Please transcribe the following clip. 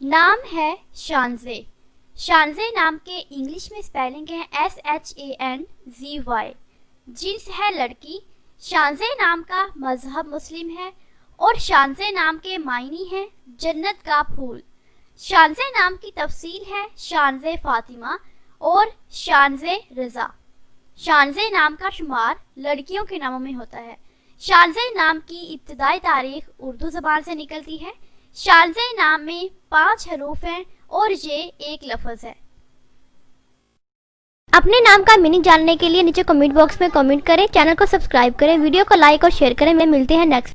नाम है शानज़े। शानज़े नाम के इंग्लिश में स्पेलिंग है SHANZY। जिन्स है लड़की। शानज़े नाम का मजहब मुस्लिम है और शानज़े नाम के मायने हैं जन्नत का फूल। शानज़े नाम की तफसील है शानज़े फातिमा और शानज़े रज़ा। शानज़े नाम का शुमार लड़कियों के नामों में होता है। शानज़े नाम की इब्तिदाई तारीख उर्दू ज़बान से निकलती है। शानज़े नाम में 5 हरूफ हैं और ये एक लफ्ज़ है। अपने नाम का मीनिंग जानने के लिए नीचे कमेंट बॉक्स में कमेंट करें, चैनल को सब्सक्राइब करें, वीडियो को लाइक और शेयर करें। मिलते हैं नेक्स्ट